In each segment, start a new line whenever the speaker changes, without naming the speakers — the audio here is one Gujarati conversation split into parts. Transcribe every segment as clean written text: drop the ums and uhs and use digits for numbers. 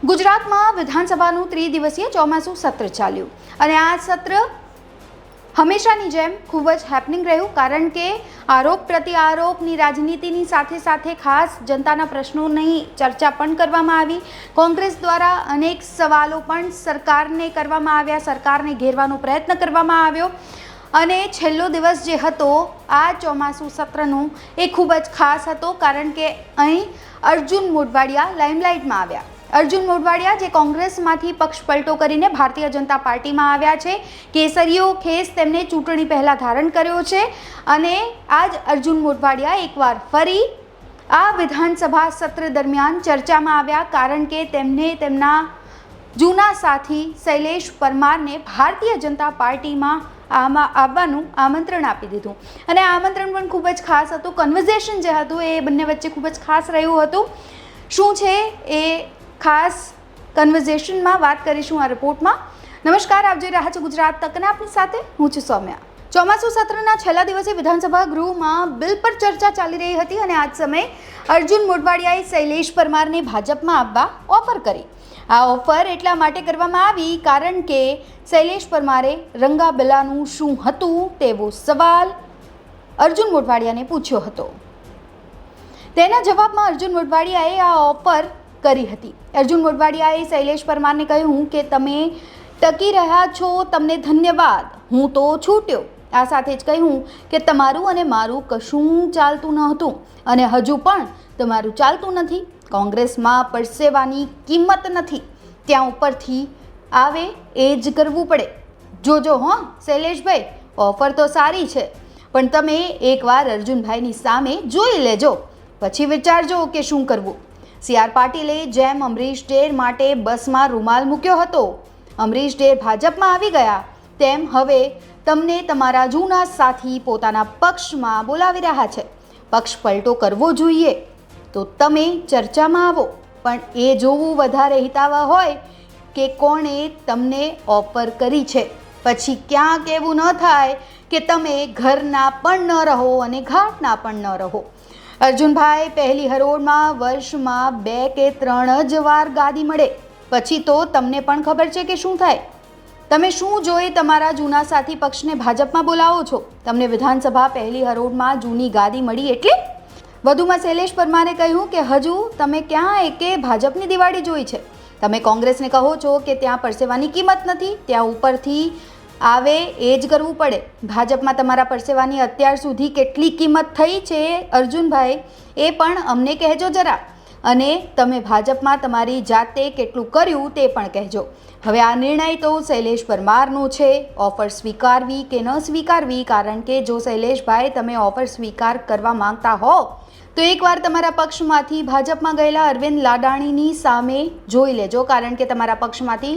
ગુજરાતમાં વિધાનસભાનું ત્રિદિવસીય ચોમાસું સત્ર ચાલ્યું અને આ સત્ર હંમેશાની જેમ ખૂબ જ હેપનિંગ રહ્યું, કારણ કે આરોપ પ્રત્યારોપની રાજનીતિની સાથે સાથે ખાસ જનતાના પ્રશ્નોની ચર્ચા પણ કરવામાં આવી. કોંગ્રેસ દ્વારા અનેક સવાલો પણ સરકારને કરવામાં આવ્યા, સરકારને ઘેરવાનો પ્રયત્ન કરવામાં આવ્યો અને છેલ્લો દિવસ જે હતો આ ચોમાસું સત્રનો એ ખૂબ જ ખાસ હતો, કારણ કે અહીં અર્જુન મોઢવાડિયા લાઇમલાઇટમાં આવ્યા. અર્જુન મોઢવાડિયા જે કોંગ્રેસમાંથી પક્ષ પલટો કરીને ભારતીય જનતા પાર્ટીમાં આવ્યા છે, કેસરીયો ખેસ તેમને ચૂંટણી પહેલાં ધારણ કર્યો છે અને આજ અર્જુન મોઢવાડિયા એકવાર ફરી આ વિધાનસભા સત્ર દરમિયાન ચર્ચામાં આવ્યા, કારણ કે તેમને તેમના જૂના સાથી શૈલેષ પરમારને ભારતીય જનતા પાર્ટીમાં આવવાનું આમંત્રણ આપી દીધું અને આ આમંત્રણ પણ ખૂબ જ ખાસ હતું. કન્વર્ઝેશન જે હતું એ બંને વચ્ચે ખૂબ જ ખાસ રહ્યું હતું. શું છે એ ખાસ કન્વર્ઝેશનમાં વાત કરીશું આ રિપોર્ટમાં. નમસ્કાર, આપ જોઈ રહ્યા છો ગુજરાત તકને, આપની સાથે હું છું સૌમ્યા. ચોમાસું સત્રના છેલ્લા દિવસે વિધાનસભા ગૃહમાં બિલ પર ચર્ચા ચાલી રહી હતી અને આ જ સમયે અર્જુન મોઢવાડિયાએ શૈલેષ પરમારને ભાજપમાં આવવા ઓફર કરી. આ ઓફર એટલા માટે કરવામાં આવી કારણ કે શૈલેષ પરમારે રંગાબેલાનું શું હતું તેવો સવાલ અર્જુન મોઢવાડિયાને પૂછ્યો હતો. તેના જવાબમાં અર્જુન મોઢવાડિયાએ આ ઓફર કરી હતી. અર્જુન મોઢવાડિયાએ શૈલેષ પરમારને કહ્યું કે તમે ટકી રહ્યા છો, તમને ધન્યવાદ, હું તો છૂટ્યો. આ સાથે જ કહ્યું કે તમારું અને મારું કશું ચાલતું ન હતું અને હજુ પણ તમારું ચાલતું નથી. કોંગ્રેસમાં પરસેવાની કિંમત નથી, ત્યાં ઉપરથી આવે એ જ કરવું પડે. જોજો હો શૈલેષભાઈ, ઓફર તો સારી છે પણ તમે એકવાર અર્જુનભાઈની સામે જોઈ લેજો, પછી વિચારજો કે શું કરવું. CR પાટીલે જેમ અમરીશ ડેર માટે બસમાં રૂમાલ મૂક્યો હતો, અમરીશ ડેર ભાજપમાં આવી ગયા, તેમ હવે તમને તમારા જૂના સાથી પોતાના પક્ષમાં બોલાવી રહ્યા છે. પક્ષ પલટો કરવો જોઈએ તો તમે ચર્ચામાં આવો, પણ એ જોવું વધારે હિતાવહ હોય કે કોણે તમને ઓફર કરી છે. પછી ક્યાંક એવું ન થાય કે તમે ઘરના પણ ન રહો અને ઘાટના પણ ન રહો. અર્જુનભાઈ, પહેલી હરોળમાં વર્ષમાં 2 કે 3 જ વાર ગાદી મળે, પછી તો તમને પણ ખબર છે કે શું થાય. તમે શું જોઈ તમારા જૂના સાથી પક્ષને ભાજપમાં બોલાવો છો? તમને વિધાનસભા પહેલી હરોળમાં જૂની ગાદી મળી એટલે? વધુમાં શૈલેષ પરમારે કહ્યું કે હજુ તમે ક્યાં એકે ભાજપની દિવાળી જોઈ છે. તમે કોંગ્રેસને કહો છો કે ત્યાં પરસેવાની કિંમત નથી, ત્યાં ઉપરથી આવે એ જ કરવું પડે. ભાજપમાં તમારા પરસેવાની અત્યાર સુધી કેટલી કિંમત થઈ છે અર્જુનભાઈ, એ પણ અમને કહેજો જરા, અને તમે ભાજપમાં તમારી જાતે કેટલું કર્યું તે પણ કહેજો. હવે આ નિર્ણય તો શૈલેષ પરમારનો છે, ઓફર સ્વીકારવી કે ન સ્વીકારવી, કારણ કે જો શૈલેષભાઈ તમે ઓફર સ્વીકાર કરવા માંગતા હો તો એકવાર તમારા પક્ષમાંથી ભાજપમાં ગયેલા અરવિંદ લાડાણીની સામે જોઈ લેજો, કારણ કે તમારા પક્ષમાંથી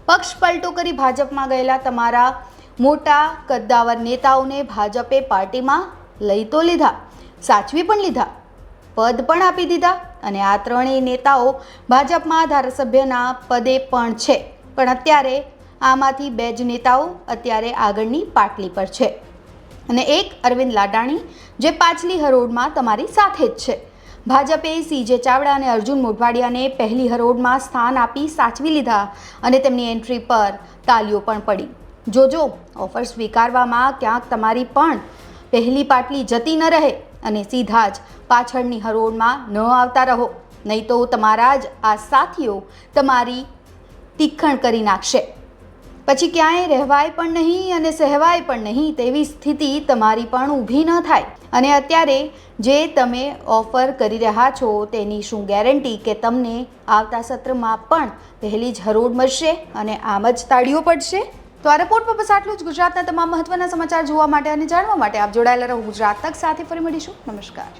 પક્ષ પલટો કરી ભાજપમાં ગયેલા તમારા મોટા કદ્દાવર નેતાઓને ભાજપે પાર્ટીમાં લઈ તો લીધા, સાચવી પણ લીધા, પદ પણ આપી દીધા અને આ ત્રણેય નેતાઓ ભાજપમાં ધારાસભ્યના પદે પણ છે. પણ અત્યારે આમાંથી 2 જ નેતાઓ અત્યારે આગળની પાટલી પર છે અને એક અરવિંદ લાડાણી જે પાછલી હરોળમાં તમારી સાથે જ છે. ભાજપે CJ ચાવડા અને અર્જુન મોઢવાડિયાને પહેલી હરોળમાં સ્થાન આપી સાચવી લીધા અને તેમની એન્ટ્રી પર તાલીઓ પણ પડી. જોજો ઓફર સ્વીકારવામાં ક્યાંક તમારી પણ પહેલી પાટલી જતી ન રહે અને સીધા જ પાછળની હરોળમાં ન આવતા રહો, નહીં તો તમારા જ આ સાથીઓ તમારી તીખણ કરી નાખશે. પછી ક્યાંય રહેવાય પણ નહીં અને સહેવાય પણ નહીં તેવી સ્થિતિ તમારી પણ ઊભી ન થાય. અને અત્યારે જે તમે ઓફર કરી રહ્યા છો તેની શું ગેરંટી કે તમને આવતા સત્રમાં પણ પહેલી જ હરોળ મળશે અને આમ જ તાળીઓ પડશે? તો આ રિપોર્ટ પર બસ આટલું જ. ગુજરાતના તમામ મહત્વના સમાચાર જોવા માટે અને જાણવા માટે આપ જોડાયેલા રહો ગુજરાત તક સાથે. ફરી મળીશું. નમસ્કાર.